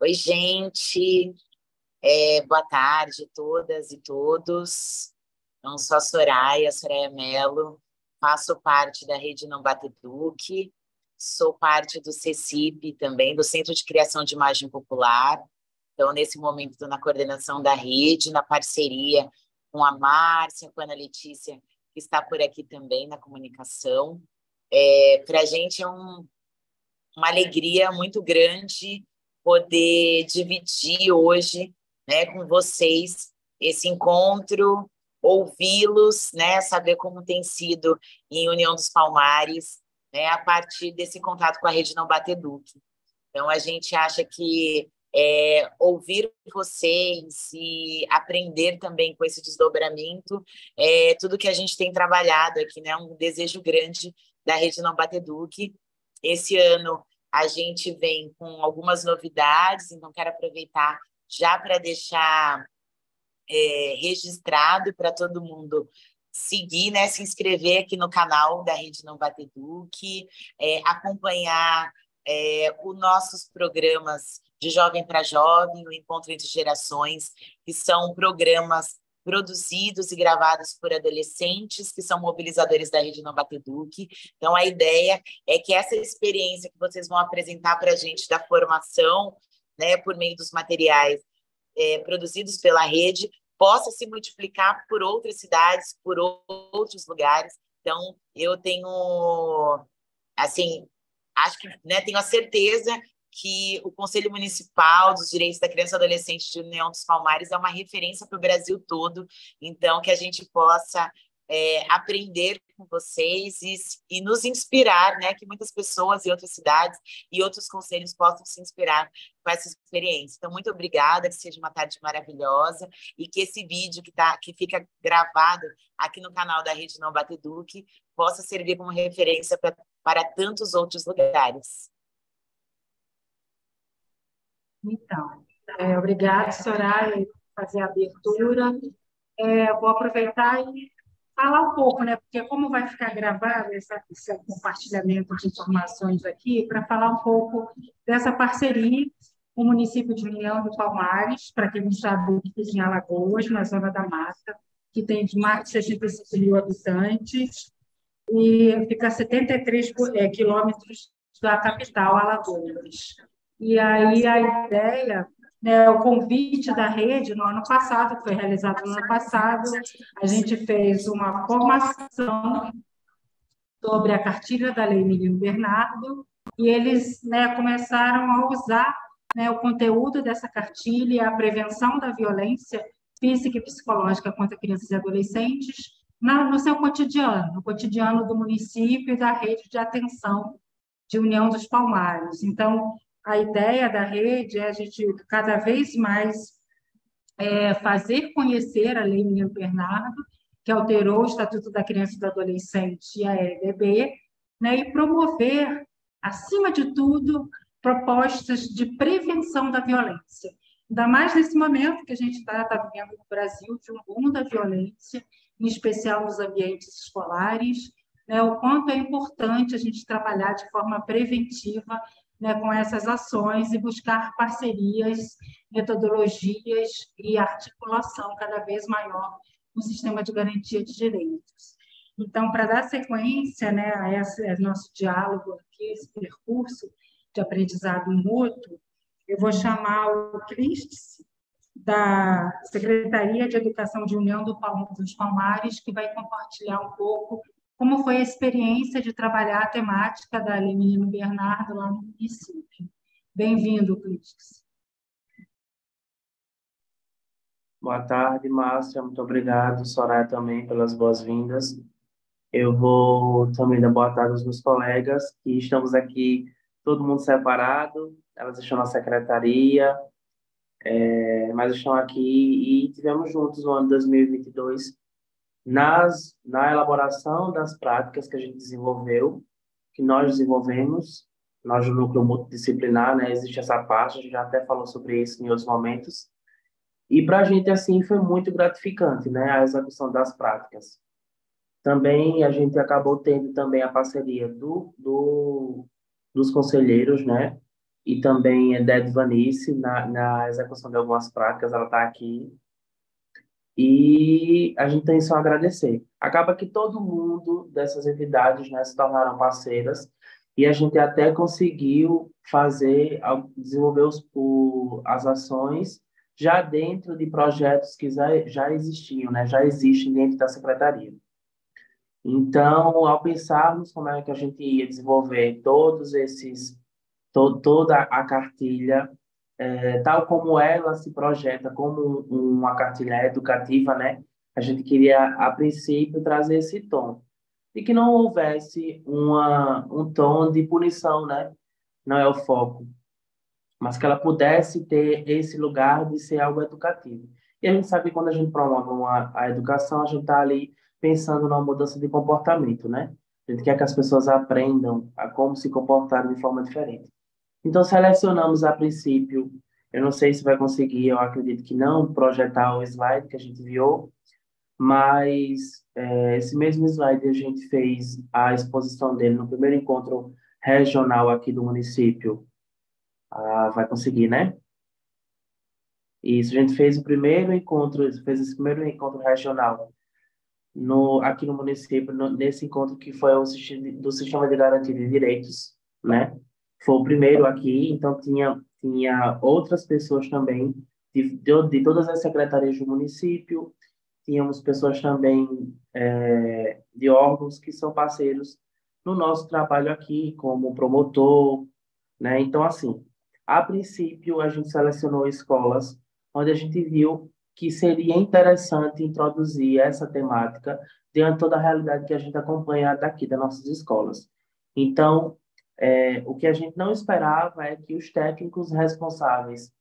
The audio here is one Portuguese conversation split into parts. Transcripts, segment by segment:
Oi, gente. Boa tarde, todas e todos. Eu sou a Soraya Mello, faço parte da Rede Não Bateduc, sou parte do CECIP também, do Centro de Criação de Imagem Popular. Então, nesse momento, estou na coordenação da rede, na parceria com a Márcia, com a Ana Letícia, que está por aqui também na comunicação. Para a gente é uma alegria muito grande poder dividir hoje, né, com vocês esse encontro, ouvi-los, né, saber como tem sido em União dos Palmares, né, a partir desse contato com a Rede Não Bateduc. Então, a gente acha que ouvir vocês e aprender também com esse desdobramento é tudo que a gente tem trabalhado aqui, né, um desejo grande da Rede Não Bateduc. Esse ano a gente vem com algumas novidades, então quero aproveitar já para deixar registrado para todo mundo seguir, né, se inscrever aqui no canal da Rede Não Bateduc, acompanhar os nossos programas de Jovem para Jovem, o Encontro entre Gerações, que são programas produzidos e gravados por adolescentes que são mobilizadores da Rede Não Bateduc. Então, a ideia é que essa experiência que vocês vão apresentar para a gente da formação, né, por meio dos materiais produzidos pela rede, possa se multiplicar por outras cidades, por outros lugares. Então, eu tenho, assim, acho que, né, tenho a certeza que o Conselho Municipal dos Direitos da Criança e do Adolescente de União dos Palmares é uma referência para o Brasil todo, então que a gente possa aprender com vocês e nos inspirar, né, que muitas pessoas em outras cidades e outros conselhos possam se inspirar com essa experiência. Então, muito obrigada, que seja uma tarde maravilhosa e que esse vídeo que fica gravado aqui no canal da Rede Não Bateduc possa servir como referência para tantos outros lugares. Então, obrigada, Soraya, por fazer a abertura. Vou aproveitar e falar um pouco, né? Porque como vai ficar gravado esse compartilhamento de informações aqui, para falar um pouco dessa parceria com o município de União do Palmares, para quem não sabe, que fica em Alagoas, na Zona da Mata, que tem mais de 65 mil habitantes e fica a 73 quilômetros da capital, Alagoas. E aí a ideia, né, o convite da rede no ano passado, foi realizado no ano passado, a gente fez uma formação sobre a cartilha da Lei Menino Bernardo, e eles, né, começaram a usar, né, o conteúdo dessa cartilha e a prevenção da violência física e psicológica contra crianças e adolescentes no seu cotidiano, no cotidiano do município e da rede de atenção de União dos Palmares. Então, a ideia da rede é a gente cada vez mais fazer conhecer a Lei Menino Bernardo, que alterou o Estatuto da Criança e do Adolescente e a LDB, né, e promover, acima de tudo, propostas de prevenção da violência. Ainda mais nesse momento que a gente está vivendo no Brasil, de um boom da violência, em especial nos ambientes escolares, né, o quanto é importante a gente trabalhar de forma preventiva, né, com essas ações e buscar parcerias, metodologias e articulação cada vez maior no sistema de garantia de direitos. Então, para dar sequência, né, a esse nosso diálogo aqui, esse percurso de aprendizado mútuo, eu vou chamar o Cristes, da Secretaria de Educação de União dos Palmares, que vai compartilhar um pouco como foi a experiência de trabalhar a temática da Lei Menino Bernardo lá no município. Bem-vindo, Cristes. Boa tarde, Márcia. Muito obrigado. Soraya também pelas boas-vindas. Eu vou também dar boa tarde aos meus colegas, que estamos aqui, todo mundo separado. Elas estão na secretaria, mas estão aqui e tivemos juntos no ano 2022 na elaboração das práticas que a gente desenvolveu, que nós desenvolvemos, nós do núcleo multidisciplinar, né? Existe essa parte, a gente já até falou sobre isso em outros momentos. E para a gente, assim, foi muito gratificante, né, a execução das práticas. Também a gente acabou tendo também a parceria dos conselheiros, né, e também é Ded Vanice, na execução de algumas práticas, ela está aqui. E a gente tem só a agradecer. Acaba que todo mundo dessas entidades, né, se tornaram parceiras e a gente até conseguiu desenvolver as ações já dentro de projetos que já existiam, né, já existem dentro da secretaria. Então, ao pensarmos como é que a gente ia desenvolver toda a cartilha, tal como ela se projeta como uma cartilha educativa, né? A gente queria, a princípio, trazer esse tom. E que não houvesse um tom de punição, né? Não é o foco. Mas que ela pudesse ter esse lugar de ser algo educativo. E a gente sabe que quando a gente promove a educação, a gente está ali pensando numa mudança de comportamento, né? A gente quer que as pessoas aprendam a como se comportar de forma diferente. Então, selecionamos a princípio, eu não sei se vai conseguir, eu acredito que não, projetar o slide que a gente enviou, mas esse mesmo slide a gente fez a exposição dele no primeiro encontro regional aqui do município. Ah, vai conseguir, né? Isso, a gente fez esse primeiro encontro regional aqui no município, nesse encontro que foi do Sistema de Garantia de Direitos, né? Foi o primeiro aqui, então tinha outras pessoas também de todas as secretarias do município, tínhamos pessoas também de órgãos que são parceiros no nosso trabalho aqui, como o promotor, né? Então, assim, a princípio, a gente selecionou escolas onde a gente viu que seria interessante introduzir essa temática diante de toda a realidade que a gente acompanha daqui, das nossas escolas. Então, o que a gente não esperava é que os técnicos responsáveis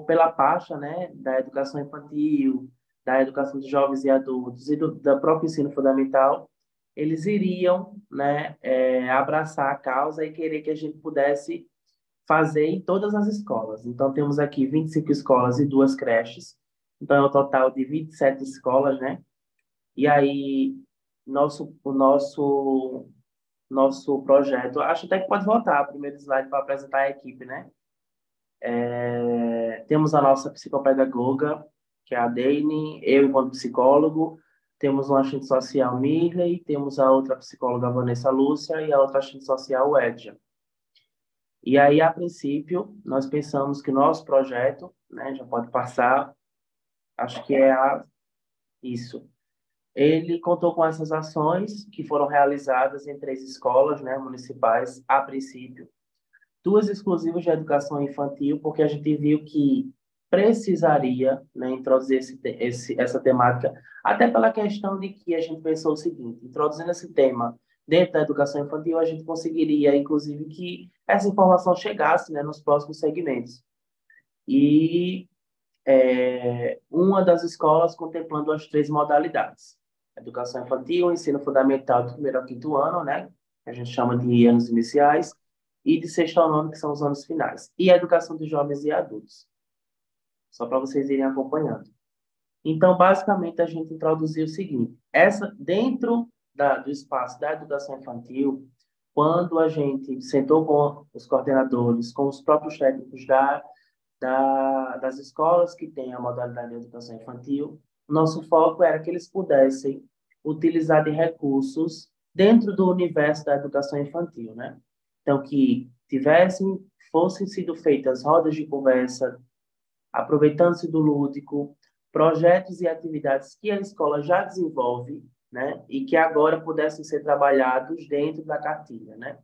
pela pasta, né, da educação infantil, da educação de jovens e adultos e da próprio ensino fundamental, eles iriam, né, abraçar a causa e querer que a gente pudesse fazer em todas as escolas. Então, temos aqui 25 escolas e 2 creches. Então, é um total de 27 escolas, né? E aí, o nosso projeto, acho até que pode voltar o primeiro slide para apresentar a equipe, né? Temos a nossa psicopedagoga, que é a Deine, eu enquanto psicólogo, temos um assistente social, Mirley, temos a outra psicóloga, Vanessa Lúcia, e a outra assistente social, Edja. E aí, a princípio, nós pensamos que o nosso projeto, né, já pode passar, acho que isso. Ele contou com essas ações que foram realizadas em 3 escolas, né, municipais, a princípio. 2 exclusivas de educação infantil, porque a gente viu que precisaria, né, introduzir essa temática, até pela questão de que a gente pensou o seguinte, introduzindo esse tema dentro da educação infantil, a gente conseguiria, inclusive, que essa informação chegasse, né, nos próximos segmentos. E uma das escolas contemplando as 3 modalidades. Educação infantil, ensino fundamental do primeiro ao quinto ano, né, que a gente chama de anos iniciais, e de sexto ao nono, que são os anos finais. E a educação de jovens e adultos. Só para vocês irem acompanhando. Então, basicamente, a gente introduziu o seguinte. Dentro do espaço da educação infantil, quando a gente sentou com os coordenadores, com os próprios técnicos das escolas que têm a modalidade de educação infantil, nosso foco era que eles pudessem utilizar de recursos dentro do universo da educação infantil, né? Então, que fossem sido feitas rodas de conversa, aproveitando-se do lúdico, projetos e atividades que a escola já desenvolve, né? E que agora pudessem ser trabalhados dentro da cartilha, né?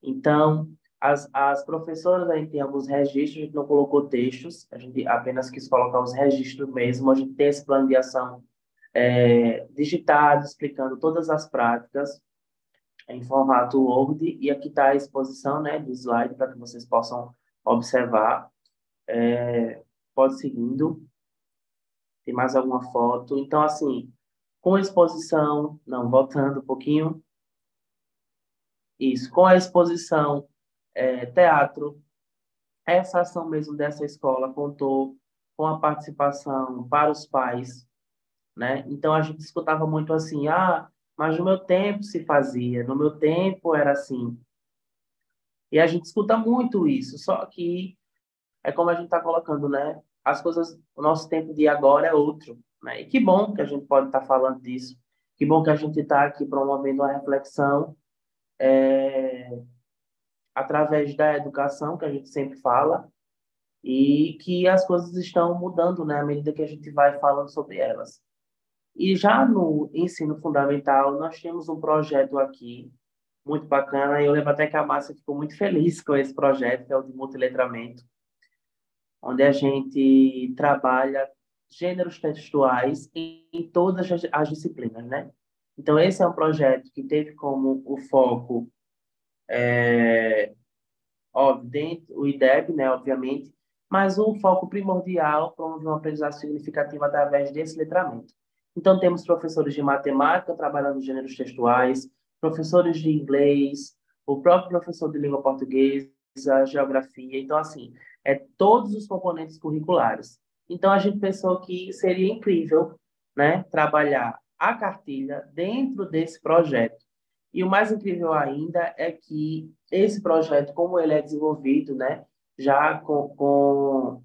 Então, as professoras, a gente tem alguns registros, a gente não colocou textos, a gente apenas quis colocar os registros mesmo, a gente tem esse plano de ação digitado, explicando todas as práticas, em formato Word, e aqui está a exposição, né, do slide para que vocês possam observar. Pode seguindo. Tem mais alguma foto? Então, assim, com a exposição... Não, voltando um pouquinho. Isso, com a exposição teatro, essa ação mesmo dessa escola contou com a participação para os pais, né? Então, a gente escutava muito assim, mas no meu tempo se fazia, no meu tempo era assim. E a gente escuta muito isso, só que é como a gente está colocando, né? As coisas, o nosso tempo de agora é outro, né? E que bom que a gente pode estar falando disso. Que bom que a gente está aqui promovendo uma reflexão através da educação, que a gente sempre fala, e que as coisas estão mudando, né? À medida que a gente vai falando sobre elas. E já no ensino fundamental, nós temos um projeto aqui muito bacana, e eu lembro até que a Márcia ficou muito feliz com esse projeto, que é o de multiletramento, onde a gente trabalha gêneros textuais em todas as disciplinas, né? Então, esse é um projeto que teve como o foco, óbvio, dentro, o IDEB, né, obviamente, mas o foco primordial promover uma aprendizagem significativa através desse letramento. Então, temos professores de matemática trabalhando gêneros textuais, professores de inglês, o próprio professor de língua portuguesa, geografia. Então, assim, todos os componentes curriculares. Então, a gente pensou que seria incrível, né, trabalhar a cartilha dentro desse projeto. E o mais incrível ainda é que esse projeto, como ele é desenvolvido, né, já com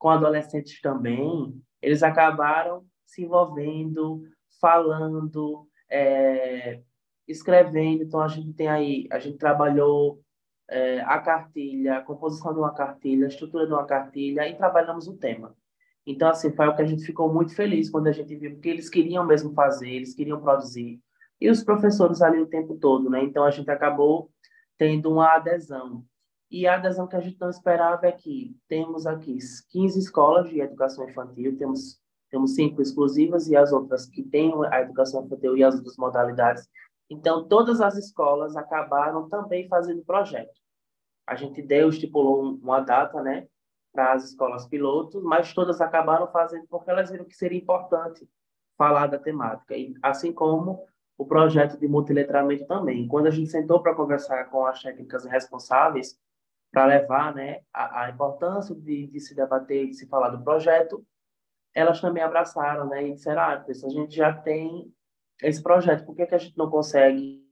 adolescentes também, eles acabaram se envolvendo, falando, escrevendo. Então, a gente tem aí, a gente trabalhou a cartilha, a composição de uma cartilha, a estrutura de uma cartilha e trabalhamos o tema. Então, assim, foi o que a gente ficou muito feliz quando a gente viu, porque eles queriam mesmo fazer, eles queriam produzir. E os professores ali o tempo todo, né? Então, a gente acabou tendo uma adesão. E a adesão que a gente não esperava é que temos aqui 15 escolas de educação infantil, temos 5 exclusivas e as outras que têm a educação infantil e as outras modalidades. Então, todas as escolas acabaram também fazendo projeto. A gente estipulou uma data, né, para as escolas pilotos, mas todas acabaram fazendo porque elas viram que seria importante falar da temática, e assim como o projeto de multiletramento também. Quando a gente sentou para conversar com as técnicas responsáveis para levar, né, a importância de se debater, de se falar do projeto, elas também abraçaram, né, e disseram, a gente já tem esse projeto, por que que a gente não consegue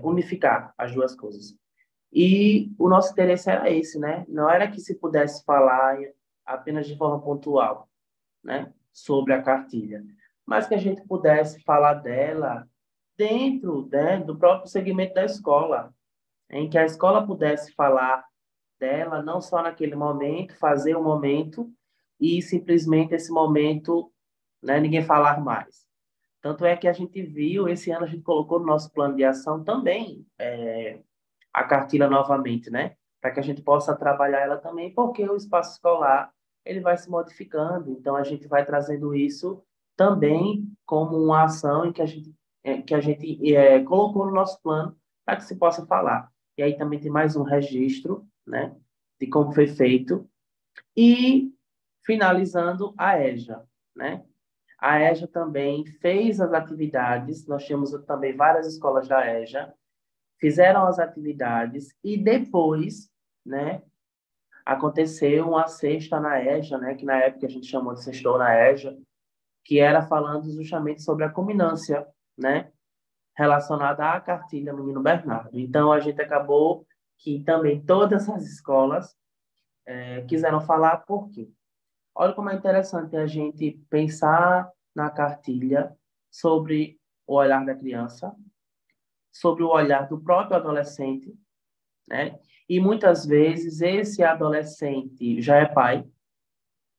unificar as duas coisas? E o nosso interesse era esse, né? Não era que se pudesse falar apenas de forma pontual, né, sobre a cartilha, mas que a gente pudesse falar dela dentro, né, do próprio segmento da escola, em que a escola pudesse falar dela não só naquele momento, fazer o momento e simplesmente esse momento, né, ninguém falar mais. Tanto é que a gente viu, esse ano a gente colocou no nosso plano de ação também a cartilha novamente, né? Para que a gente possa trabalhar ela também, porque o espaço escolar ele vai se modificando, então a gente vai trazendo isso também como uma ação em que a gente colocou no nosso plano para que se possa falar. E aí também tem mais um registro, né, de como foi feito e finalizando a EJA, né? A EJA também fez as atividades, nós temos também várias escolas da EJA fizeram as atividades e depois, né, aconteceu uma sexta na EJA, né, que na época a gente chamou de sextou na EJA, que era falando justamente sobre a culminância, né, relacionada à cartilha Menino Bernardo. Então, a gente acabou que também todas as escolas quiseram falar por quê. Olha como é interessante a gente pensar na cartilha sobre o olhar da criança, sobre o olhar do próprio adolescente, né? E muitas vezes esse adolescente já é pai,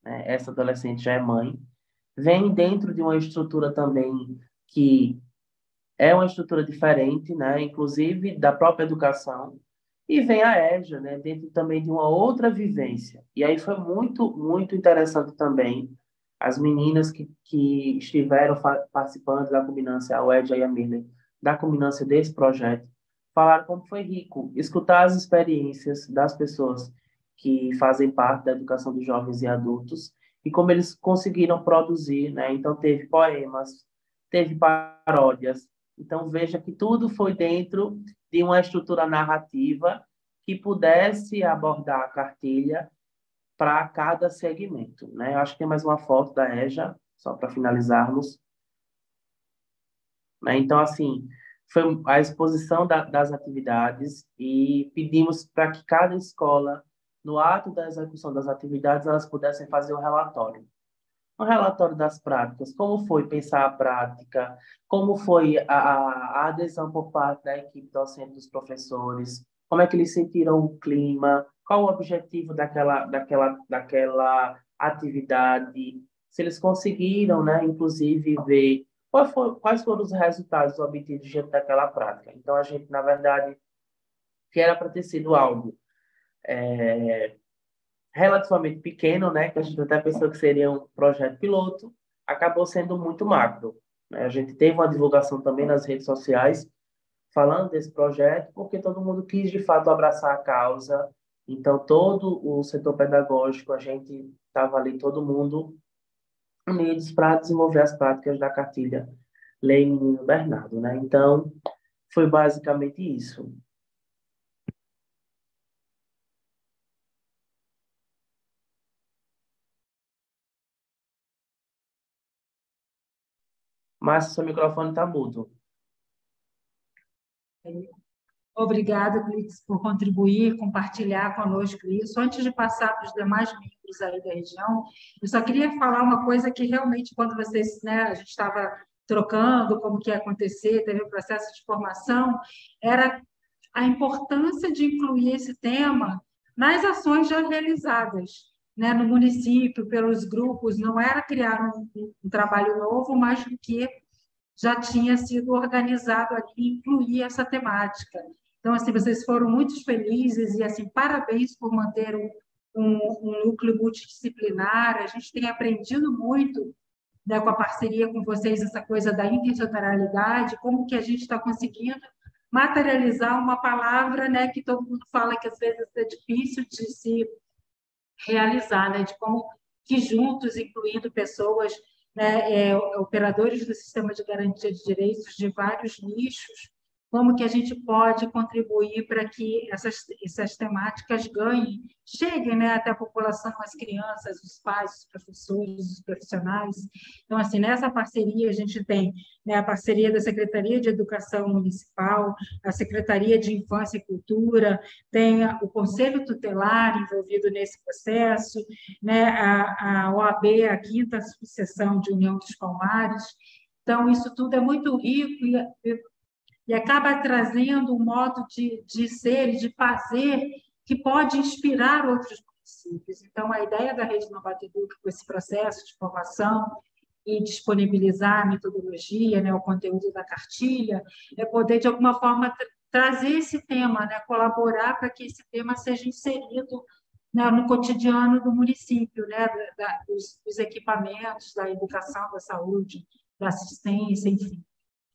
né? Essa adolescente já é mãe, vem dentro de uma estrutura também que é uma estrutura diferente, né? Inclusive da própria educação, e vem a EJA, né? Dentro também de uma outra vivência. E aí foi muito, muito interessante também as meninas que estiveram participando da culminância, a Wedja e a Mirley, da culminância desse projeto, falaram como foi rico escutar as experiências das pessoas que fazem parte da educação dos jovens e adultos e como eles conseguiram produzir, né? Então teve poemas, teve paródias. Então veja que tudo foi dentro de uma estrutura narrativa que pudesse abordar a cartilha para cada segmento, né? Eu acho que tem mais uma foto da EJA, só para finalizarmos, né? Então, assim, foi a exposição das atividades e pedimos para que cada escola, no ato da execução das atividades, elas pudessem fazer um relatório das práticas, como foi pensar a prática, como foi a adesão por parte da equipe docente dos professores, como é que eles sentiram o clima, qual o objetivo daquela atividade, se eles conseguiram, né, inclusive, ver quais foram os resultados obtidos diante daquela prática. Então, a gente, na verdade, que era para ter sido algo relativamente pequeno, né, que a gente até pensou que seria um projeto piloto, acabou sendo muito macro, né? A gente teve uma divulgação também nas redes sociais falando desse projeto, porque todo mundo quis, de fato, abraçar a causa. Então, todo o setor pedagógico, a gente estava ali, todo mundo unidos para desenvolver as práticas da cartilha Lei Menino Bernardo, né? Então, foi basicamente isso. Márcia, seu microfone está mudo. Obrigada, Blitz, por contribuir, compartilhar conosco isso. Antes de passar para os demais membros aí da região, eu só queria falar uma coisa que realmente, quando vocês, né, a gente estava trocando como que ia acontecer, teve o processo de formação, era a importância de incluir esse tema nas ações já realizadas, né, no município, pelos grupos, não era criar um trabalho novo, mas que já tinha sido organizado ali, incluir essa temática. Então, assim, vocês foram muito felizes e, assim, parabéns por manter um núcleo multidisciplinar. A gente tem aprendido muito, né, com a parceria com vocês, essa coisa da intencionalidade, como que a gente está conseguindo materializar uma palavra, né, que todo mundo fala que às vezes é difícil de se realizar, né, de como que juntos, incluindo pessoas, né, operadores do sistema de garantia de direitos de vários nichos, como que a gente pode contribuir para que essas temáticas ganhem, cheguem, né, até a população, as crianças, os pais, os professores, os profissionais. Então, assim, nessa parceria a gente tem, né, a parceria da Secretaria de Educação Municipal, a Secretaria de Infância e Cultura, tem o Conselho Tutelar envolvido nesse processo, né, a OAB, a quinta sucessão de União dos Palmares. Então, isso tudo é muito rico e acaba trazendo um modo de ser e de fazer que pode inspirar outros municípios. Então, a ideia da Rede Nova Educa, com esse processo de formação e disponibilizar a metodologia, né, o conteúdo da cartilha, é poder, de alguma forma, trazer esse tema, né, colaborar para que esse tema seja inserido, né, no cotidiano do município, né, dos equipamentos, da educação, da saúde, da assistência, enfim,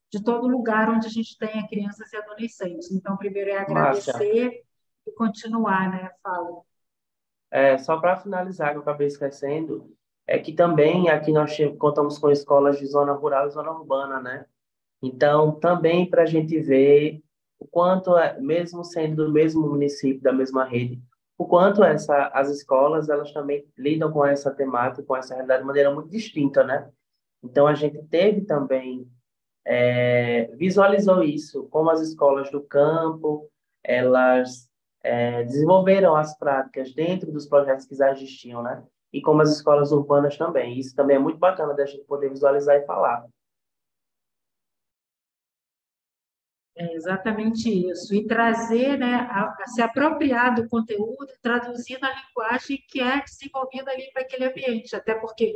de todo lugar onde a gente tenha crianças e adolescentes. Então, primeiro é Márcia, agradecer e continuar, né? Fala. só para finalizar, que eu acabei esquecendo, é que também aqui nós contamos com escolas de zona rural e zona urbana, né? Então, também para a gente ver o quanto, mesmo sendo do mesmo município, da mesma rede, o quanto as escolas, elas também lidam com essa temática, com essa realidade de maneira muito distinta, né? Então, a gente teve também, visualizou isso, como as escolas do campo, elas desenvolveram as práticas dentro dos projetos que já existiam, né? E como as escolas urbanas também. Isso também é muito bacana da gente poder visualizar e falar. É exatamente isso. E trazer, né, a se apropriar do conteúdo, traduzir na linguagem que é desenvolvida ali para aquele ambiente. Até porque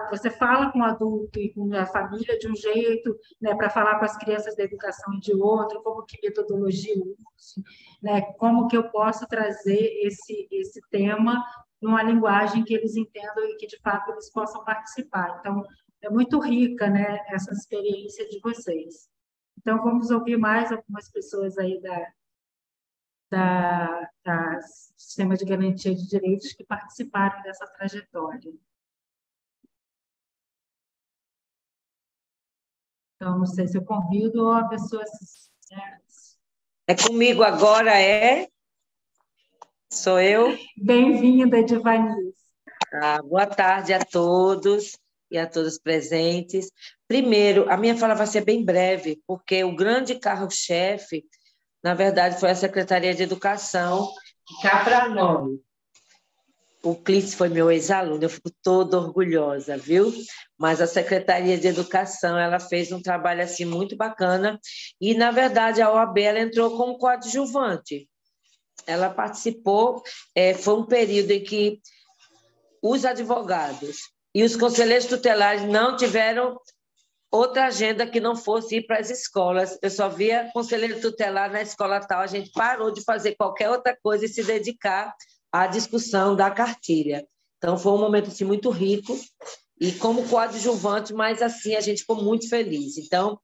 você fala com o adulto e com a família de um jeito, né, para falar com as crianças da educação de outro, como que metodologia eu uso, né, como que eu posso trazer esse tema numa linguagem que eles entendam e que, de fato, eles possam participar. Então, é muito rica, né, essa experiência de vocês. Então, vamos ouvir mais algumas pessoas aí da Sistema de Garantia de Direitos que participaram dessa trajetória. Então, não sei se eu convido ou a pessoa... É comigo agora, é? Sou eu? Bem-vinda, Edivanice. Boa tarde a todos. e a todos presentes. Primeiro, a minha fala vai ser bem breve, porque o grande carro-chefe, na verdade, foi a Secretaria de Educação, que cá para nós. O Clício foi meu ex-aluno, eu fico toda orgulhosa, viu? Mas a Secretaria de Educação, ela fez um trabalho assim muito bacana e, na verdade, a OAB ela entrou como coadjuvante. Ela participou, foi um período em que os advogados e os conselheiros tutelares não tiveram outra agenda que não fosse ir para as escolas. Eu só via conselheiro tutelar na escola tal, a gente parou de fazer qualquer outra coisa e se dedicar à discussão da cartilha. Então, foi um momento assim, muito rico, e como coadjuvante, mas assim, a gente ficou muito feliz. Então,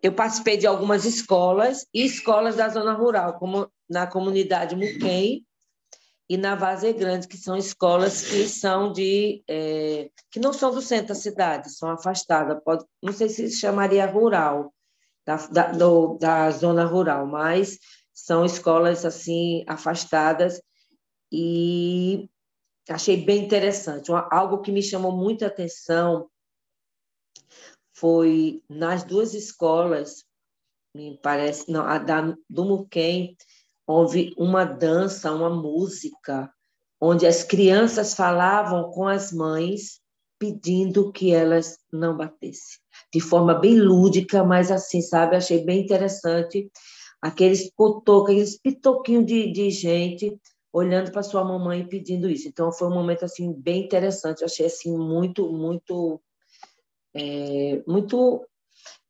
eu participei de algumas escolas, e escolas da zona rural, como na comunidade Muquem e na Várzea Grande, que são escolas que são que não são do centro da cidade, são afastadas. Não sei se chamaria rural, da zona rural, mas são escolas assim afastadas, e achei bem interessante. Algo que me chamou muita atenção foi nas duas escolas, me parece, não, do Muquem, houve uma dança, uma música, onde as crianças falavam com as mães pedindo que elas não batessem, de forma bem lúdica, mas assim, sabe, achei bem interessante, aqueles pitoquinhos de gente olhando para sua mamãe e pedindo isso. Então, foi um momento assim, bem interessante, eu achei assim, muito, muito, muito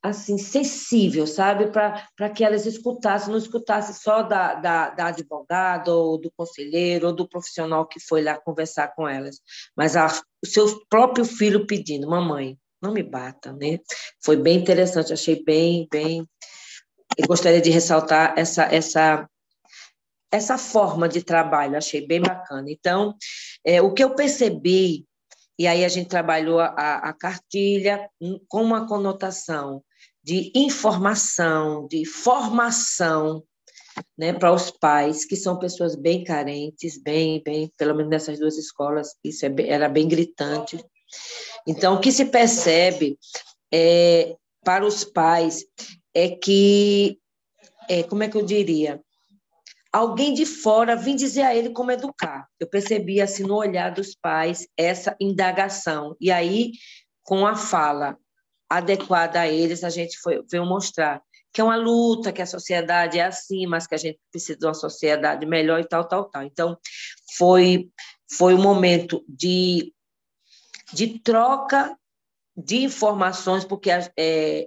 assim, sensível, sabe? Para que elas escutassem, não escutassem só da advogada, ou do conselheiro, ou do profissional que foi lá conversar com elas, mas o seu próprio filho pedindo: mamãe, não me bata, né? Foi bem interessante, achei bem, bem... Eu gostaria de ressaltar essa forma de trabalho, achei bem bacana. Então, o que eu percebi, e aí a gente trabalhou a cartilha com uma conotação de informação, de formação, né, para os pais, que são pessoas bem carentes, bem, pelo menos nessas duas escolas, isso era bem gritante. Então, o que se percebe para os pais é que, como é que eu diria? Alguém de fora vem dizer a ele como educar. Eu percebi, assim, no olhar dos pais, essa indagação. E aí, com a fala adequada a eles, a gente veio mostrar que é uma luta, que a sociedade é assim, mas que a gente precisa de uma sociedade melhor e tal, tal, tal. Então, foi um momento de troca de informações, porque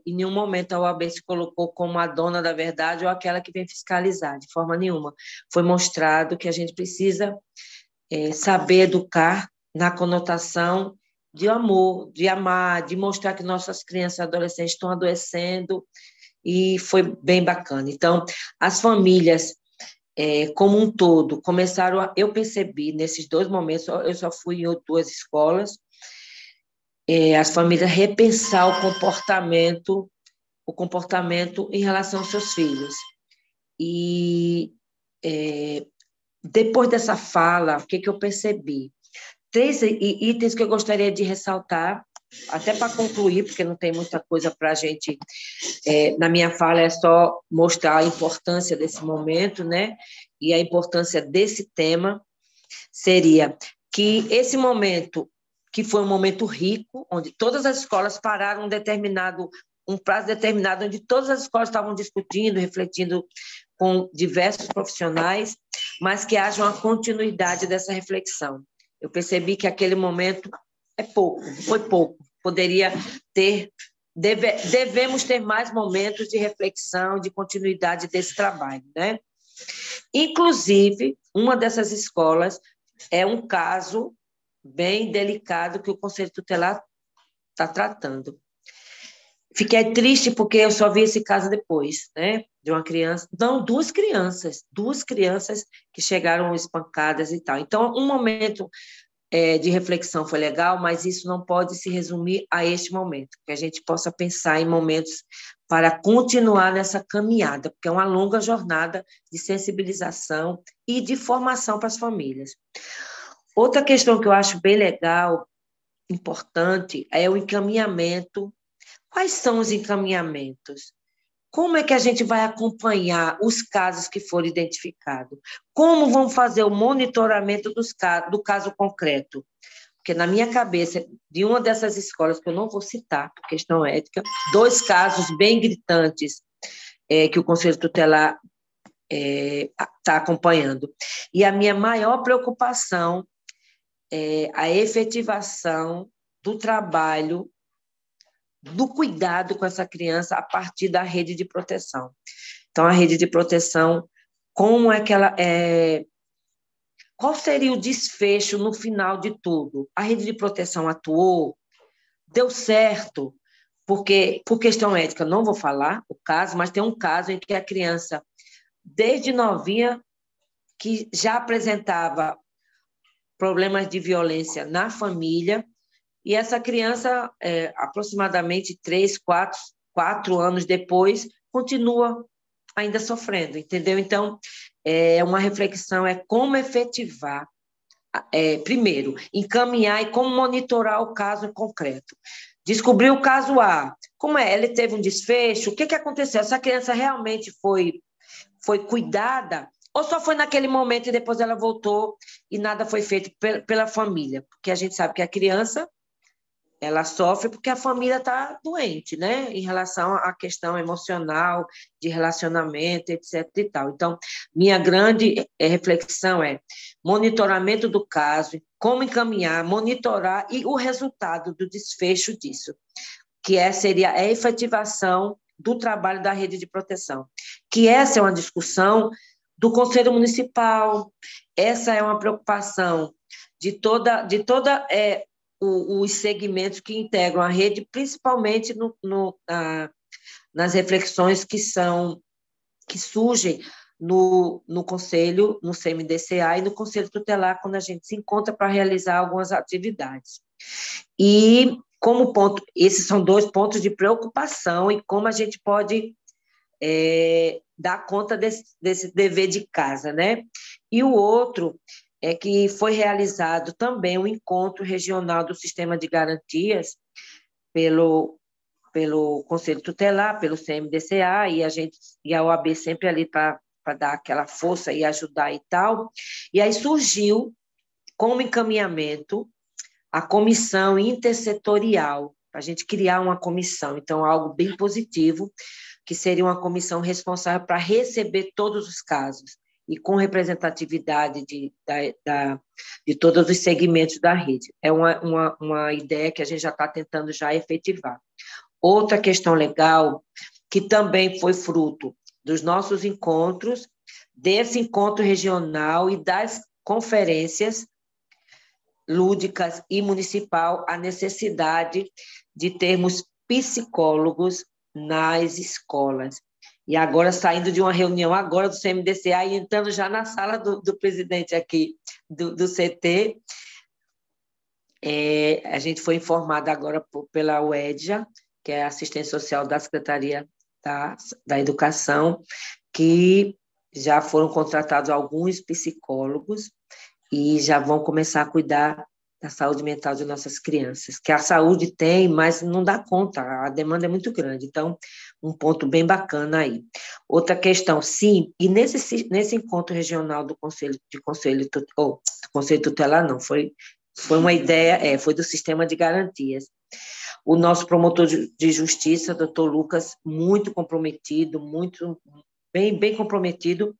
em nenhum momento a OAB se colocou como a dona da verdade ou aquela que vem fiscalizar, de forma nenhuma. Foi mostrado que a gente precisa saber educar na conotação de amor, de amar, de mostrar que nossas crianças e adolescentes estão adoecendo, e foi bem bacana. Então, as famílias, como um todo, começaram eu percebi nesses 2 momentos, eu só fui em 2 escolas, as famílias repensar o comportamento em relação aos seus filhos. E depois dessa fala, o que eu percebi? 3 itens que eu gostaria de ressaltar, até para concluir, porque não tem muita coisa para a gente... na minha fala é só mostrar a importância desse momento, né? E a importância desse tema seria que esse momento, que foi um momento rico, onde todas as escolas pararam um prazo determinado, onde todas as escolas estavam discutindo, refletindo com diversos profissionais, mas que haja uma continuidade dessa reflexão. Eu percebi que aquele momento foi pouco. Poderia ter, devemos ter mais momentos de reflexão, de continuidade desse trabalho, né? Inclusive, uma dessas escolas é um caso bem delicado que o Conselho Tutelar está tratando. Fiquei triste porque eu só vi esse caso depois, né? De uma criança, não, 2 crianças que chegaram espancadas e tal. Então, um momento de reflexão foi legal, mas isso não pode se resumir a este momento, que a gente possa pensar em momentos para continuar nessa caminhada, porque é uma longa jornada de sensibilização e de formação para as famílias. Outra questão que eu acho bem legal importante é o encaminhamento. Quais são os encaminhamentos? Como é que a gente vai acompanhar os casos que foram identificados? Como vão fazer o monitoramento do caso concreto? Porque na minha cabeça, de uma dessas escolas, que eu não vou citar, por questão ética, 2 casos bem gritantes que o Conselho Tutelar está acompanhando. E a minha maior preocupação é a efetivação do trabalho, do cuidado com essa criança a partir da rede de proteção. Então, a rede de proteção, como é que ela qual seria o desfecho no final de tudo? A rede de proteção atuou? Deu certo? Porque, por questão ética, não vou falar o caso, mas tem um caso em que a criança, desde novinha, que já apresentava problemas de violência na família, e essa criança, aproximadamente 3, 4 anos depois, continua ainda sofrendo, entendeu? Então, uma reflexão é como efetivar, primeiro, encaminhar e como monitorar o caso concreto. Descobrir o caso A, como ele teve um desfecho, o que aconteceu? Essa criança realmente foi cuidada ou só foi naquele momento e depois ela voltou e nada foi feito pela família? Porque a gente sabe que a criança, ela sofre porque a família está doente, né? Em relação à questão emocional, de relacionamento, etc. e tal. Então, minha grande reflexão é monitoramento do caso, como encaminhar, monitorar e o resultado do desfecho disso, que seria a efetivação do trabalho da rede de proteção. Que essa é uma discussão do Conselho Municipal, essa é uma preocupação de toda os segmentos que integram a rede, principalmente nas reflexões que surgem no Conselho, no CMDCA e no Conselho Tutelar, quando a gente se encontra para realizar algumas atividades. E, como ponto, esses são 2 pontos de preocupação e como a gente pode dar conta desse dever de casa, né? E o outro é que foi realizado também um encontro regional do Sistema de Garantias pelo Conselho Tutelar, pelo CMDCA, e a OAB sempre ali para dar aquela força e ajudar e tal. E aí surgiu, como encaminhamento, a comissão intersetorial, para a gente criar uma comissão. Então, algo bem positivo, que seria uma comissão responsável para receber todos os casos e com representatividade de todos os segmentos da rede. É uma ideia que a gente já está tentando já efetivar. Outra questão legal, que também foi fruto dos nossos encontros, desse encontro regional e das conferências lúdicas e municipal, a necessidade de termos psicólogos nas escolas. E agora, saindo de uma reunião agora do CMDCA e entrando já na sala do presidente aqui do CT, a gente foi informada agora pela UEDJA, que é a assistência social da Secretaria da Educação, que já foram contratados alguns psicólogos e já vão começar a cuidar da saúde mental de nossas crianças, que a saúde tem, mas não dá conta, a demanda é muito grande. Então, um ponto bem bacana aí. Outra questão, sim, e nesse encontro regional do Conselho Tutelar, não, foi uma ideia, foi do Sistema de Garantias. O nosso promotor de justiça, doutor Lucas, muito comprometido, bem comprometido.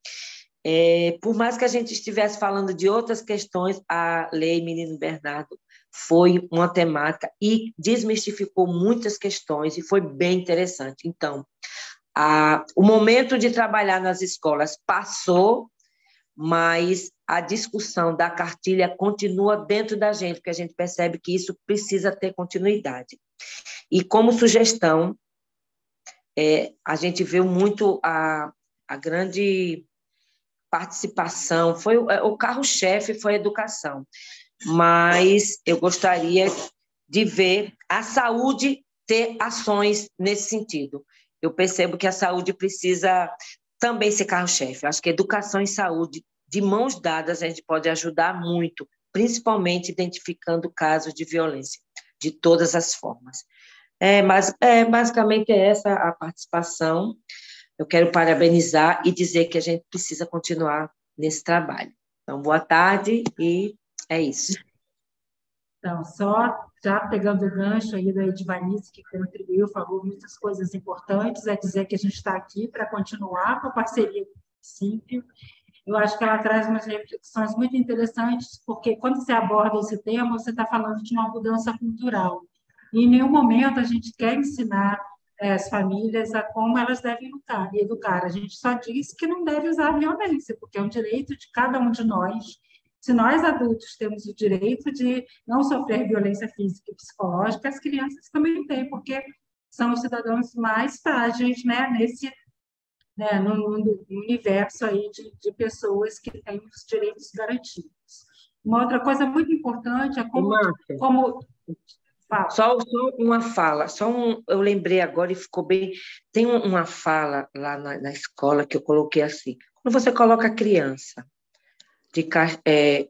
Por mais que a gente estivesse falando de outras questões, a Lei Menino Bernardo foi uma temática e desmistificou muitas questões e foi bem interessante. Então, o momento de trabalhar nas escolas passou, mas a discussão da cartilha continua dentro da gente, porque a gente percebe que isso precisa ter continuidade. E como sugestão, a gente viu muito a grande participação, o carro-chefe foi a educação, mas eu gostaria de ver a saúde ter ações nesse sentido. Eu percebo que a saúde precisa também ser carro-chefe. Acho que educação e saúde, de mãos dadas, a gente pode ajudar muito, principalmente identificando casos de violência. de todas as formas. Mas basicamente é essa a participação. Eu quero parabenizar e dizer que a gente precisa continuar nesse trabalho. Então, boa tarde e é isso. Então, só já pegando o gancho aí da Edivanice, que contribuiu, falou muitas coisas importantes, é dizer que a gente está aqui para continuar com a parceria com o município. Eu acho que ela traz umas reflexões muito interessantes, porque quando você aborda esse tema, você está falando de uma mudança cultural. E em nenhum momento a gente quer ensinar as famílias a como elas devem lutar e educar. A gente só diz que não deve usar violência, porque é um direito de cada um de nós. Se nós adultos temos o direito de não sofrer violência física e psicológica, as crianças também têm, porque são os cidadãos mais frágeis, né, no universo aí de pessoas que têm os direitos garantidos. Uma outra coisa muito importante é como fala. Só uma fala, eu lembrei agora e ficou bem. Tem uma fala lá na escola que eu coloquei assim: quando você coloca a criança,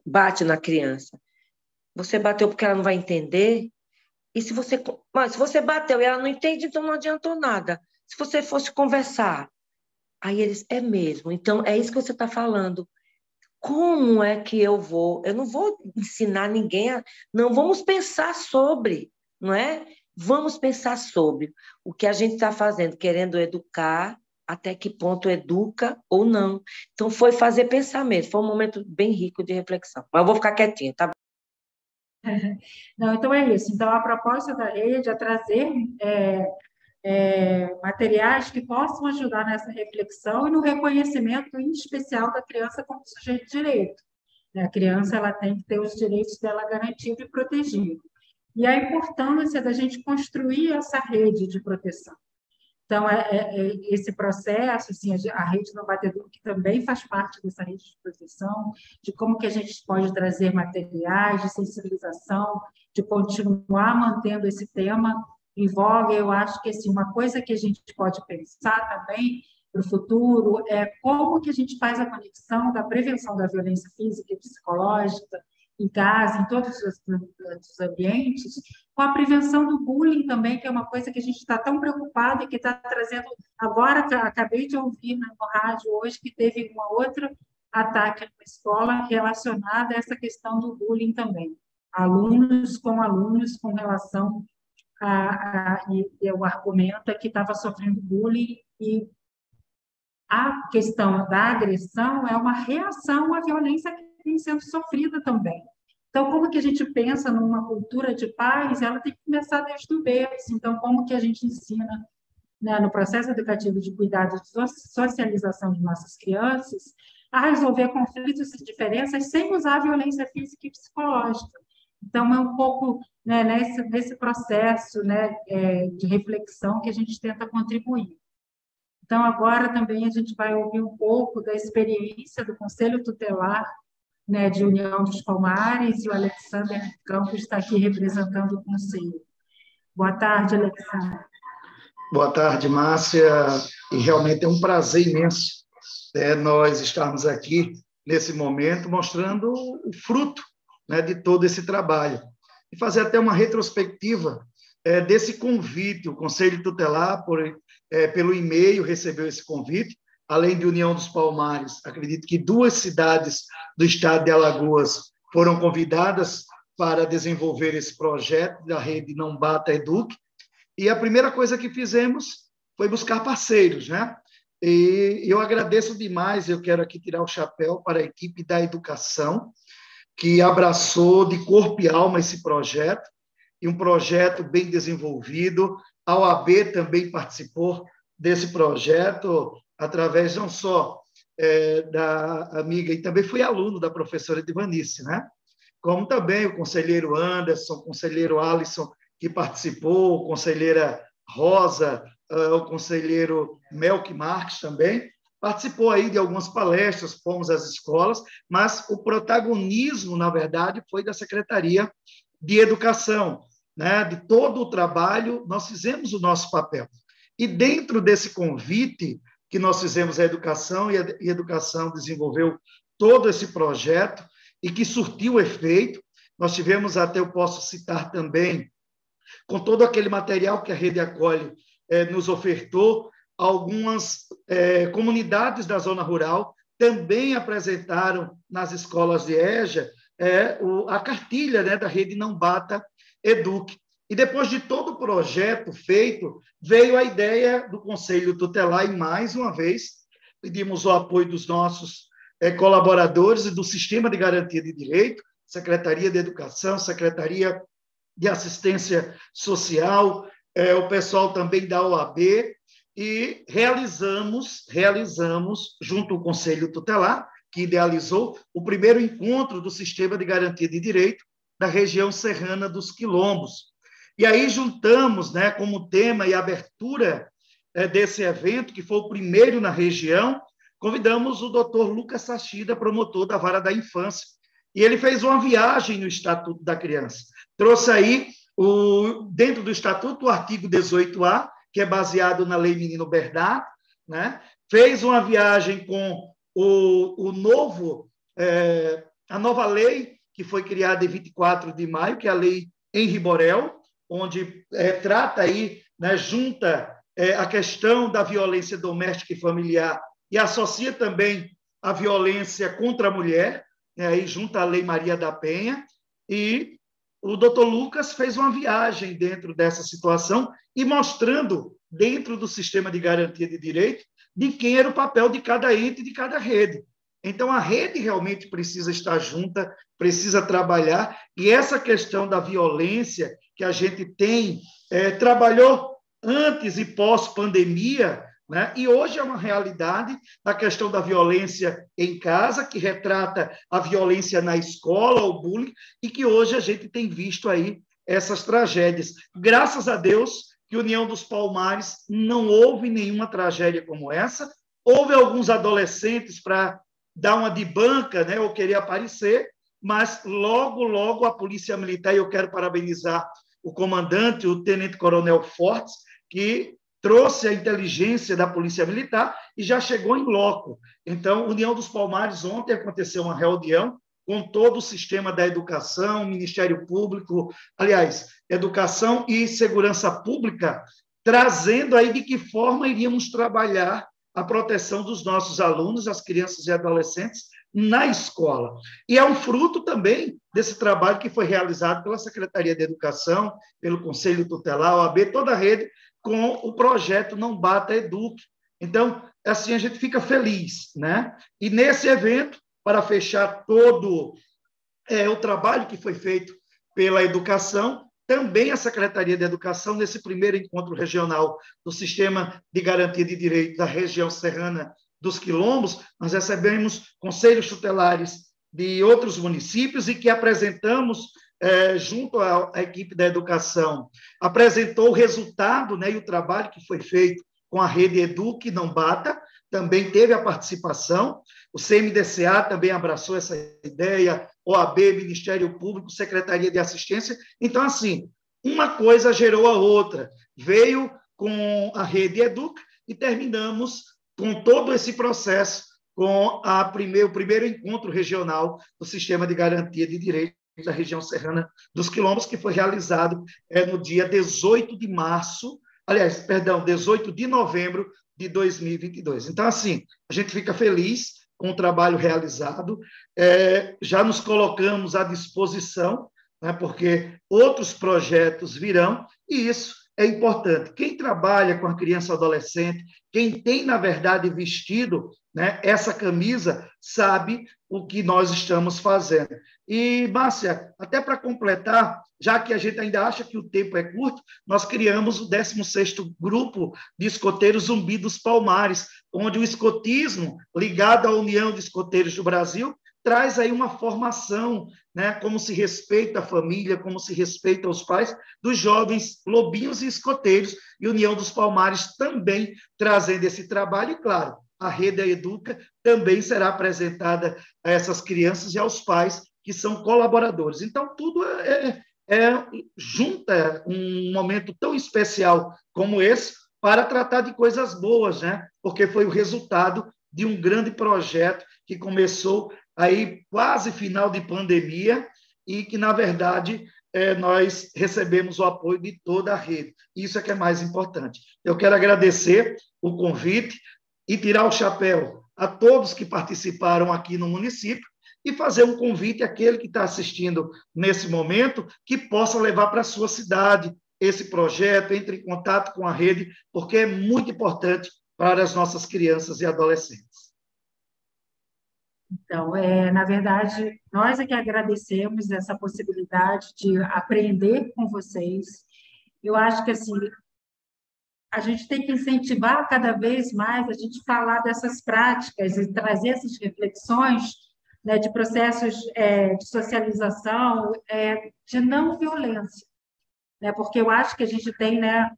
bate na criança, você bateu porque ela não vai entender, mas se você bateu e ela não entende, então não adiantou nada. Se você fosse conversar, aí eles, é mesmo, então é isso que você está falando. Como é que eu não vou ensinar ninguém não, vamos pensar sobre, não é? Vamos pensar sobre o que a gente está fazendo, querendo educar, até que ponto educa ou não. Então, foi fazer pensamento, foi um momento bem rico de reflexão. Mas eu vou ficar quietinha, tá? Não, então é isso. Então, a proposta da rede é trazer materiais que possam ajudar nessa reflexão e no reconhecimento, em especial, da criança como sujeito de direito. A criança ela tem que ter os direitos dela garantidos e protegidos. E a importância da gente construir essa rede de proteção. Então, esse processo, assim, a Rede Não Batedouro, que também faz parte dessa rede de proteção, de como que a gente pode trazer materiais de sensibilização, de continuar mantendo esse tema em voga. Eu acho que assim, uma coisa que a gente pode pensar também para o futuro é como que a gente faz a conexão da prevenção da violência física e psicológica em casa, em todos os ambientes, com a prevenção do bullying também, que é uma coisa que a gente está tão preocupado e que está trazendo... Agora, acabei de ouvir no rádio hoje que teve uma outra ataque na escola relacionada a essa questão do bullying também. Alunos com relação e o argumento é que estava sofrendo bullying e a questão da agressão é uma reação à violência que vem sendo sofrida também. Então, como que a gente pensa numa cultura de paz? Ela tem que começar desde o berço. Então, como que a gente ensina, né, no processo educativo de cuidado de socialização de nossas crianças a resolver conflitos e diferenças sem usar a violência física e psicológica? Então, é um pouco, né, nesse processo, né, de reflexão que a gente tenta contribuir. Então, agora também a gente vai ouvir um pouco da experiência do Conselho Tutelar, né, de União dos Palmares, e o Alexander Campos está aqui representando o Conselho. Boa tarde, Alexander. Boa tarde, Márcia, e realmente é um prazer imenso nós estarmos aqui nesse momento mostrando o fruto, né, de todo esse trabalho e fazer até uma retrospectiva desse convite. O Conselho Tutelar, pelo e-mail, recebeu esse convite, além de União dos Palmares. Acredito que 2 cidades do estado de Alagoas foram convidadas para desenvolver esse projeto da rede Não Bata Eduque, e a primeira coisa que fizemos foi buscar parceiros, né? E eu agradeço demais, eu quero aqui tirar o chapéu para a equipe da educação, que abraçou de corpo e alma esse projeto, e um projeto bem desenvolvido. A OAB também participou desse projeto, através não só da amiga, e também fui aluno da professora Edivanice, né? Como também o conselheiro Anderson, o conselheiro Alisson, que participou, a conselheira Rosa, o conselheiro Melk Marques também, participou aí de algumas palestras, fomos às escolas, mas o protagonismo, na verdade, foi da Secretaria de Educação, né? De todo o trabalho, nós fizemos o nosso papel. E dentro desse convite que nós fizemos à educação, e a educação desenvolveu todo esse projeto, e que surtiu efeito, nós tivemos até, eu posso citar também, com todo aquele material que a Rede Acolhe nos ofertou. Algumas comunidades da zona rural também apresentaram nas escolas de EJA a cartilha, né, da Rede Não Bata Eduque. E depois de todo o projeto feito, veio a ideia do Conselho Tutelar e, mais uma vez, pedimos o apoio dos nossos colaboradores e do Sistema de Garantia de Direito, Secretaria de Educação, Secretaria de Assistência Social, o pessoal também da OAB, e realizamos, junto ao Conselho Tutelar, que idealizou o primeiro encontro do Sistema de Garantia de Direito da região serrana dos Quilombos. E aí juntamos, né, como tema e abertura desse evento, que foi o primeiro na região, convidamos o doutor Lucas Sachida, promotor da Vara da Infância, e ele fez uma viagem no Estatuto da Criança. Trouxe aí, dentro do Estatuto, o artigo 18A, que é baseado na Lei Menino Bernard, né? Fez uma viagem com a nova lei, que foi criada em 24 de maio, que é a Lei Henri Borel, onde trata aí, né, junta a questão da violência doméstica e familiar e associa também a violência contra a mulher, aí junta a Lei Maria da Penha, e o doutor Lucas fez uma viagem dentro dessa situação e mostrando, dentro do sistema de garantia de direito, de quem era o papel de cada ente, de cada rede. Então, a rede realmente precisa estar junta, precisa trabalhar, e essa questão da violência que a gente tem, trabalhou antes e pós-pandemia, né? E hoje é uma realidade a questão da violência em casa, que retrata a violência na escola, o bullying, e que hoje a gente tem visto aí essas tragédias. Graças a Deus que União dos Palmares não houve nenhuma tragédia como essa. Houve alguns adolescentes para dar uma de banca, né, ou querer aparecer, mas logo a Polícia Militar, e eu quero parabenizar o comandante, o tenente-coronel Fortes, que trouxe a inteligência da Polícia Militar e já chegou em loco. Então, União dos Palmares, ontem aconteceu uma reunião com todo o sistema da educação, Ministério Público, aliás, Educação e Segurança Pública, trazendo aí de que forma iríamos trabalhar a proteção dos nossos alunos, as crianças e adolescentes, na escola. E é um fruto também desse trabalho que foi realizado pela Secretaria de Educação, pelo Conselho Tutelar, OAB, toda a rede, com o projeto Não Bata Eduque. Então, assim, a gente fica feliz, né? E nesse evento, para fechar todo o trabalho que foi feito pela educação, também a Secretaria de Educação, nesse primeiro encontro regional do Sistema de Garantia de Direito da região serrana dos Quilombos, nós recebemos conselhos tutelares de outros municípios e que apresentamos, junto à equipe da educação, apresentou o resultado, né, e o trabalho que foi feito com a Rede Eduque Não Bata, também teve a participação, o CMDCA também abraçou essa ideia, OAB, Ministério Público, Secretaria de Assistência. Então, assim, uma coisa gerou a outra. Veio com a Rede Eduque e terminamos com todo esse processo, com o primeiro encontro regional do Sistema de Garantia de Direitos da região serrana dos Quilombos, que foi realizado no dia 18 de março, 18 de novembro de 2022. Então, assim, a gente fica feliz com o trabalho realizado, já nos colocamos à disposição, né, porque outros projetos virão, e isso é importante. Quem trabalha com a criança e adolescente, quem tem, na verdade, vestido, né, essa camisa, sabe o que nós estamos fazendo. E, Márcia, até para completar, já que a gente ainda acha que o tempo é curto, nós criamos o 16º Grupo de Escoteiros Zumbi dos Palmares, onde o escotismo, ligado à União de Escoteiros do Brasil, traz aí uma formação, né, como se respeita a família, como se respeita os pais dos jovens lobinhos e escoteiros, e União dos Palmares também trazendo esse trabalho, e, claro, a Rede Educa também será apresentada a essas crianças e aos pais que são colaboradores. Então, tudo junta um momento tão especial como esse para tratar de coisas boas, né? Porque foi o resultado de um grande projeto que começou aí quase final de pandemia e que, na verdade, nós recebemos o apoio de toda a rede. Isso é que é mais importante. Eu quero agradecer o convite e tirar o chapéu a todos que participaram aqui no município e fazer um convite àquele que está assistindo nesse momento, que possa levar para a sua cidade esse projeto, entre em contato com a rede, porque é muito importante para as nossas crianças e adolescentes. Então, na verdade, nós é que agradecemos essa possibilidade de aprender com vocês. Eu acho que, assim, a gente tem que incentivar cada vez mais a gente falar dessas práticas e trazer essas reflexões, né, de processos de socialização, de não violência, né, porque eu acho que a gente tem, né,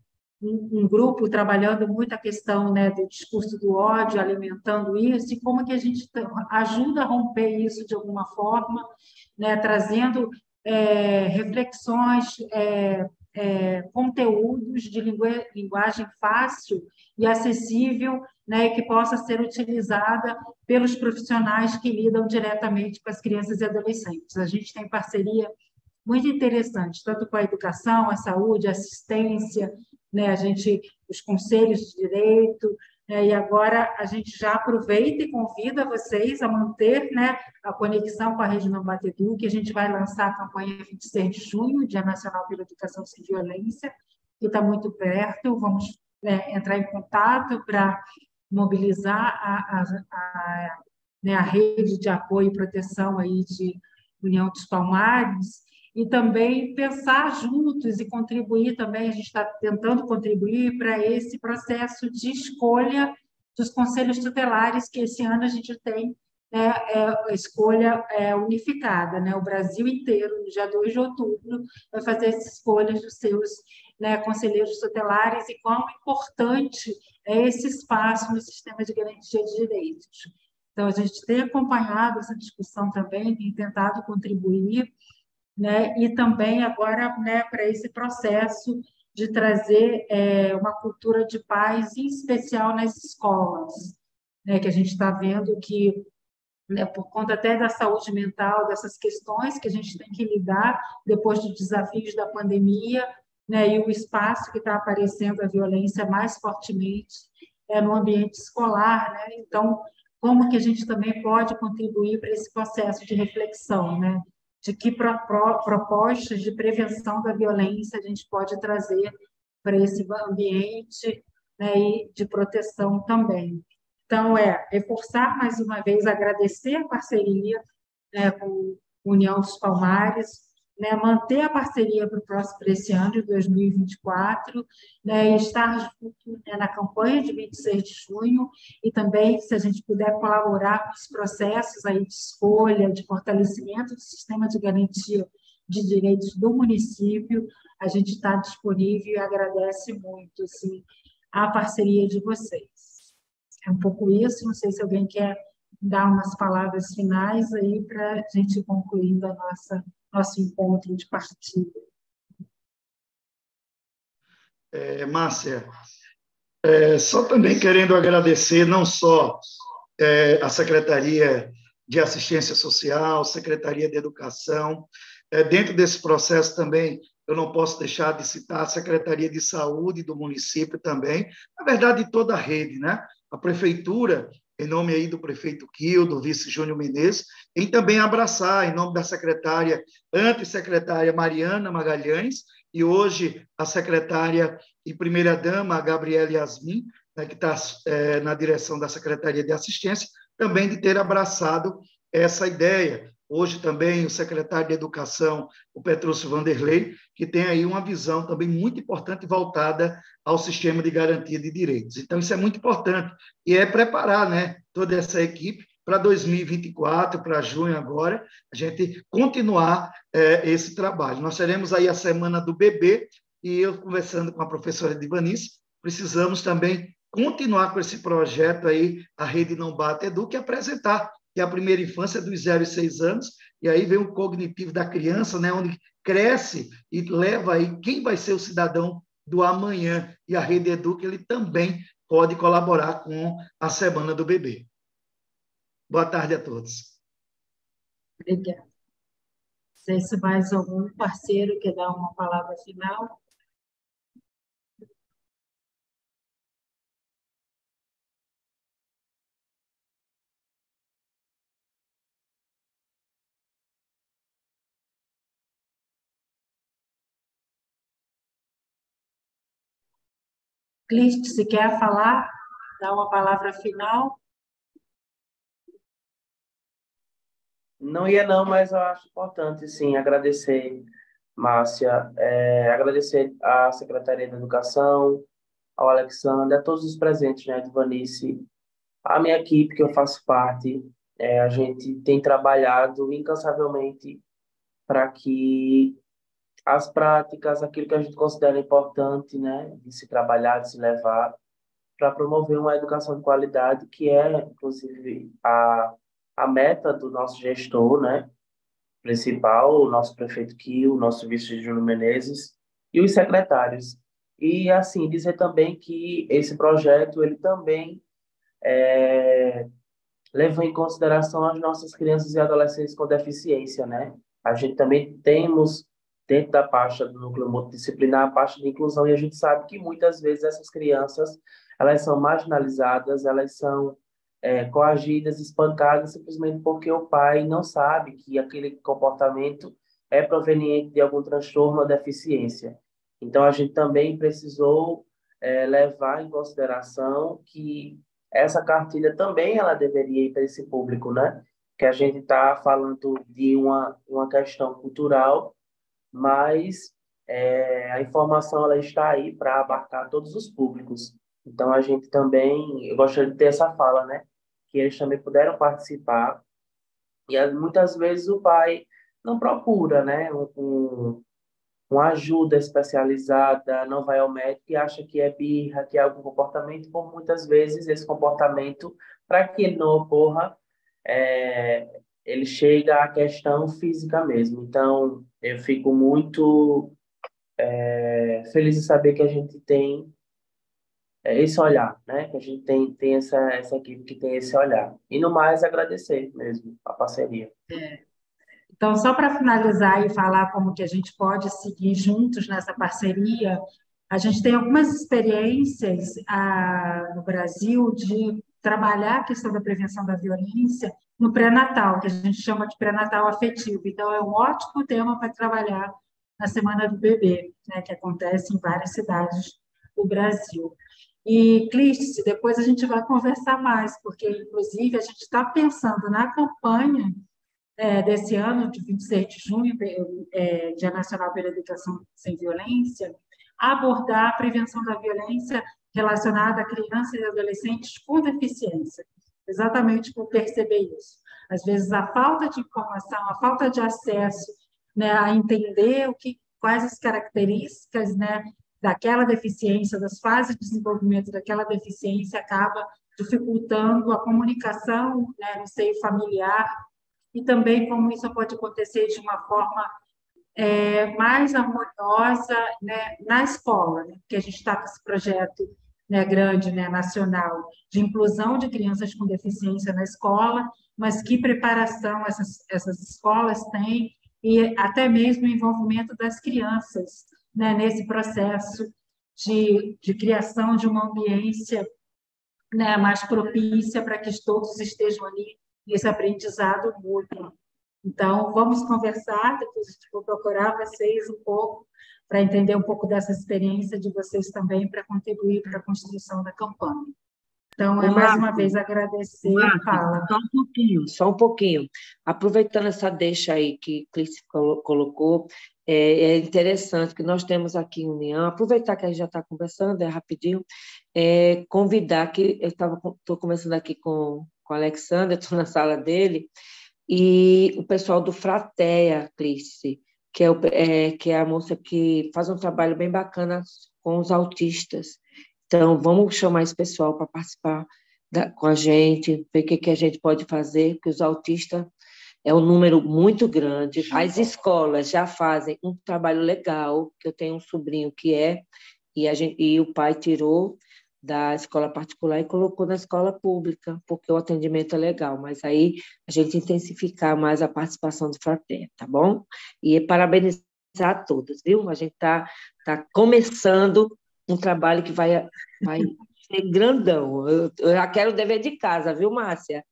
um grupo trabalhando muito a questão, né, do discurso do ódio, alimentando isso, e como que a gente ajuda a romper isso de alguma forma, né, trazendo reflexões, conteúdos de linguagem fácil e acessível, né, que possa ser utilizada pelos profissionais que lidam diretamente com as crianças e adolescentes. A gente tem parceria muito interessante, tanto com a educação, a saúde, a assistência, né, os conselhos de direito, né, e agora a gente já aproveita e convida vocês a manter, né, a conexão com a Rede Não Batedu, que a gente vai lançar a campanha 26 de junho, Dia Nacional pela Educação Sem Violência, que está muito perto, vamos entrar em contato para mobilizar a rede de apoio e proteção aí de União dos Palmares, e também pensar juntos e contribuir também, a gente está tentando contribuir para esse processo de escolha dos conselhos tutelares, que esse ano a gente tem a escolha unificada, né? O Brasil inteiro, no dia 2 de outubro, vai fazer essa escolha dos seus, né, conselheiros tutelares, e quão importante é esse espaço no sistema de garantia de direitos. Então, a gente tem acompanhado essa discussão também, tem tentado contribuir, né, e também agora, né, para esse processo de trazer uma cultura de paz, em especial nas escolas, né, que a gente está vendo que, né, por conta até da saúde mental, dessas questões que a gente tem que lidar depois dos desafios da pandemia, né, e o espaço que está aparecendo a violência mais fortemente no ambiente escolar, né? Então, como que a gente também pode contribuir para esse processo de reflexão, né? De que propostas de prevenção da violência a gente pode trazer para esse ambiente, né, e de proteção também. Então, reforçar mais uma vez, agradecer a parceria, né, com a União dos Palmares, né, manter a parceria para esse ano de 2024, né, e estar junto, né, na campanha de 26 de junho, e também, se a gente puder colaborar com os processos aí de escolha, de fortalecimento do sistema de garantia de direitos do município, a gente está disponível e agradece muito, assim, a parceria de vocês. É um pouco isso, não sei se alguém quer dar umas palavras finais aí para a gente ir concluindo nosso encontro de partida. Márcia, só também querendo agradecer não só a Secretaria de Assistência Social, Secretaria de Educação, dentro desse processo também eu não posso deixar de citar a Secretaria de Saúde do município também, na verdade toda a rede, né? A Prefeitura, em nome aí do prefeito Quil, do vice Júnior Menezes, em também abraçar, em nome da antissecretária Mariana Magalhães, e hoje a secretária e primeira-dama, a Gabriela Yasmin, né, que está na direção da Secretaria de Assistência, também de ter abraçado essa ideia. Hoje também o secretário de Educação, o Petrúcio Vanderlei, que tem aí uma visão também muito importante voltada ao sistema de garantia de direitos. Então, isso é muito importante. E é preparar, né, toda essa equipe para 2024, para junho agora, a gente continuar esse trabalho. Nós teremos aí a Semana do Bebê, e eu, conversando com a professora Divanice, precisamos também continuar com esse projeto aí, a Rede Não Bate Edu, que apresentar que é a primeira infância dos 0 e 6 anos, e aí vem o cognitivo da criança, né, onde cresce e leva aí quem vai ser o cidadão do amanhã, e a Rede Educa, ele também pode colaborar com a Semana do Bebê. Boa tarde a todos. Obrigada. sei se mais algum parceiro quer dar uma palavra final. Cliste, se quer falar, dar uma palavra final. Não ia não, mas eu acho importante, sim, agradecer, Márcia, agradecer à Secretaria da Educação, ao Alexandre, a todos os presentes, né, Vanice, a minha equipe que eu faço parte. A gente tem trabalhado incansavelmente para que as práticas, aquilo que a gente considera importante, né, de se trabalhar, de se levar, para promover uma educação de qualidade, que é, inclusive, a meta do nosso gestor, né, principal, o nosso prefeito Kio, o nosso vice Júnior Menezes e os secretários. E, assim, dizer também que esse projeto, ele também leva em consideração as nossas crianças e adolescentes com deficiência, né? A gente também temos, dentro da pasta do núcleo multidisciplinar, a pasta de inclusão, e a gente sabe que muitas vezes essas crianças, elas são marginalizadas, elas são coagidas, espancadas, simplesmente porque o pai não sabe que aquele comportamento é proveniente de algum transtorno ou deficiência. Então, a gente também precisou levar em consideração que essa cartilha também ela deveria ir para esse público, né? Que a gente está falando de uma questão cultural, mas a informação ela está aí para abarcar todos os públicos. Então, a gente também, eu gostaria de ter essa fala, né? Que eles também puderam participar. E muitas vezes o pai não procura, né? Uma ajuda especializada, não vai ao médico e acha que é birra, que é algum comportamento, por muitas vezes esse comportamento, para que ele não ocorra, ele chega à questão física mesmo. Então, eu fico muito feliz de saber que a gente tem esse olhar, né? Que a gente tem essa equipe que tem esse olhar. E no mais, agradecer mesmo a parceria. Então, só para finalizar e falar como que a gente pode seguir juntos nessa parceria, a gente tem algumas experiências no Brasil de trabalhar a questão da prevenção da violência no pré-natal, que a gente chama de pré-natal afetivo. Então, é um ótimo tema para trabalhar na Semana do Bebê, né, que acontece em várias cidades do Brasil. E, Clístice, depois a gente vai conversar mais, porque, inclusive, a gente está pensando na campanha desse ano, de 26 de junho, Dia Nacional pela Educação Sem Violência, abordar a prevenção da violência relacionada a crianças e adolescentes com deficiência, exatamente por perceber isso. Às vezes, a falta de informação, a falta de acesso, né, a entender quais as características, né, daquela deficiência, das fases de desenvolvimento daquela deficiência, acaba dificultando a comunicação, né, no seio familiar, e também como isso pode acontecer de uma forma mais harmoniosa, né, na escola, né, porque a gente está com esse projeto, né, grande, né, nacional, de inclusão de crianças com deficiência na escola, mas que preparação essas escolas têm, e até mesmo o envolvimento das crianças, né, nesse processo de criação de uma ambiência, né, mais propícia para que todos estejam ali nesse aprendizado mútuo. Então, vamos conversar, depois vou procurar vocês um pouco, para entender um pouco dessa experiência de vocês também, para contribuir para a construção da campanha. Então, mais uma vez agradecer. Fala. Só um pouquinho. Aproveitando essa deixa aí que Clícia colocou, é interessante que nós temos aqui em União, aproveitar que a gente já está conversando, rapidinho, convidar, que eu estou conversando aqui com o Alexandre, estou na sala dele, e o pessoal do Frateia, Clícia, que é a moça que faz um trabalho bem bacana com os autistas. Então, vamos chamar esse pessoal para participar com a gente, ver o que a gente pode fazer, porque os autistas é um número muito grande. As escolas já fazem um trabalho legal, que eu tenho um sobrinho que e o pai tirou, da escola particular e colocou na escola pública, porque o atendimento é legal, mas aí a gente intensificar mais a participação do Fraterno, tá bom? E parabenizar a todos, viu? A gente tá começando um trabalho que vai ser grandão. Eu já quero o dever de casa, viu, Márcia?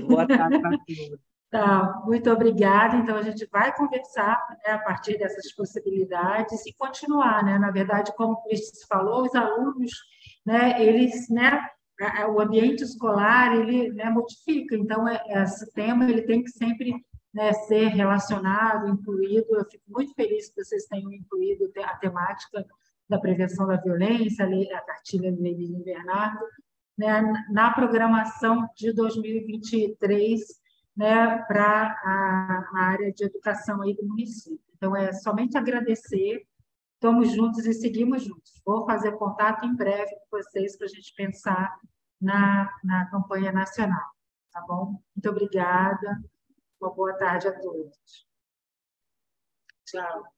Boa tarde para todos. Tá, muito obrigada. Então, a gente vai conversar, né, a partir dessas possibilidades e continuar, né? Na verdade, como o Cris falou, os alunos, né, eles, né, o ambiente escolar, ele, né, modifica. Então, esse tema ele tem que sempre, né, ser relacionado, incluído. Eu fico muito feliz que vocês tenham incluído a temática da prevenção da violência, a cartilha do Levi Bernardo, né, na programação de 2023, né, para a área de educação aí do município. Então, é somente agradecer, estamos juntos e seguimos juntos. Vou fazer contato em breve com vocês para a gente pensar na campanha nacional, tá bom? Muito obrigada, uma boa tarde a todos. Tchau.